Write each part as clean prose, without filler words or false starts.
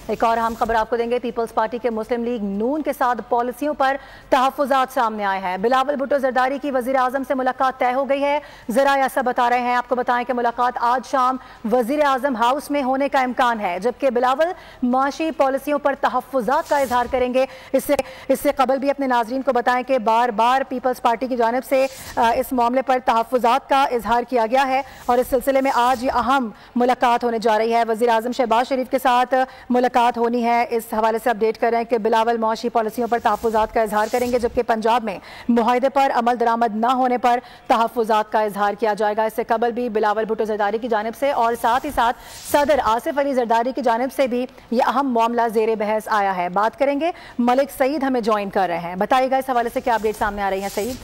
एक और अहम खबर आपको देंगे। पीपल्स पार्टी के मुस्लिम लीग नून के साथ पॉलिसियों पर तहफ़्फ़ुज़ात सामने आए हैं। बिलावल भुट्टो ज़रदारी की वज़ीर आज़म से मुलाकात तय हो गई है। ज़रा ऐसा बता रहे हैं, आपको बताएं कि मुलाकात आज शाम वज़ीर आज़म हाउस में होने का इम्कान है, जबकि बिलावल माशी पॉलिसियों पर तहफ़्फ़ुज़ात का इजहार करेंगे। इससे कबल भी अपने नाज़रीन को बताएं कि बार बार पीपल्स पार्टी की जानिब से इस मामले पर तहफ़्फ़ुज़ात का इजहार किया गया है और इस सिलसिले में आज ये अहम मुलाकात होने जा रही है। वज़ीर आज़म शहबाज शरीफ के साथ मुलाकात होनी है। इस हवाले से अपडेट कर रहे हैं कि बिलावल मौशी पॉलिसियों पर तहफ़्फ़ुज़ात का इजहार करेंगे, जबकि पंजाब में मुआहदे पर अमल दरामद न होने पर तहफ़्फ़ुज़ात का इजहार किया जाएगा। इससे कबल भी बिलावल भुट्टो ज़रदारी की जानिब से और साथ ही साथ सदर आसिफ अली ज़रदारी की जानिब से भी ये अहम मामला ज़ेर बहस आया है। बात करेंगे, मलिक सईद हमें ज्वाइन कर रहे हैं। बताइएगा इस हवाले से क्या अपडेट सामने आ रही है सईद?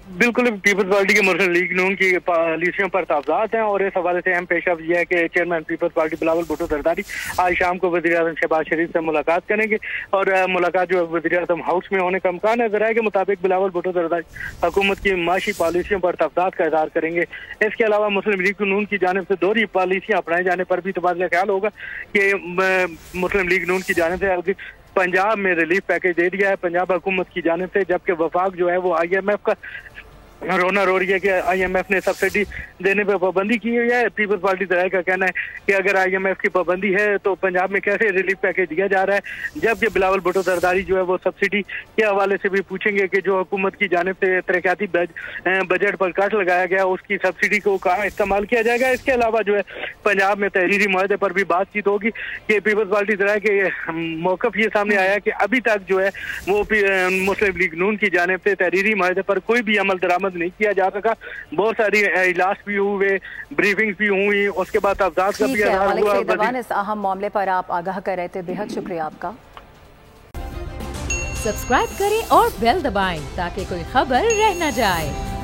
बिल्कुल, पीपल्स पार्टी के मुस्लिम लीग नून की पॉलिसियों पर तहफ़्फ़ुज़ात हैं और इस हवाले से अहम पेशरफ्त यह है कि चेयरमैन पीपल्स पार्टी बिलावल भुट्टो ज़रदारी आज शाम को वज़ीर आज़म शहबाज शरीफ से मुलाकात करेंगे और मुलाकात जो है वज़ीर आज़म हाउस में होने का इम्कान है। ज़राए के मुताबिक बिलावल भुट्टो ज़रदारी हुकूमत की माशी पॉलिसियों पर तहफ़्फ़ुज़ात का इज़हार करेंगे। इसके अलावा मुस्लिम लीग नून की जानिब से दोहरी पॉलिसियाँ अपनाए जाने पर भी तबादला ख्याल होगा कि मुस्लिम लीग नून की जानिब से पंजाब में रिलीफ पैकेज दे दिया है पंजाब हुकूमत की जानिब से, जबकि वफाक जो है वो IMF का रोना रो रही है कि IMF ने सब्सिडी देने पर पाबंदी की हुई है। पीपल्स पार्टी ज़राए का कहना है कि अगर IMF की पाबंदी है तो पंजाब में कैसे रिलीफ पैकेज दिया जा रहा है, जबकि बिलावल भुट्टो ज़रदारी जो है वो सब्सिडी के हवाले से भी पूछेंगे कि जो हुकूमत की जानिब से तरक्याती बजट पर कट लगाया गया उसकी सब्सिडी को कहाँ इस्तेमाल किया जाएगा। इसके अलावा जो है पंजाब में तहरीरी मुआहदे पर भी बातचीत होगी कि पीपल्स पार्टी ज़राए के मौक़िफ़ ये सामने आया कि अभी तक जो है वो मुस्लिम लीग नून की जानिब से तहरीरी मुआहदे पर कोई भी अमल दरामद नहीं किया जा सका। बहुत सारी इजलास भी हुए, ब्रीफिंग भी हुई, उसके बाद तहफ़्फ़ुज़ात का भी इज़हार हुआ। इस अहम मामले पर आप आगाह कर रहे थे, बेहद शुक्रिया आपका। सब्सक्राइब करें और बेल दबाएं ताकि कोई खबर रह न जाए।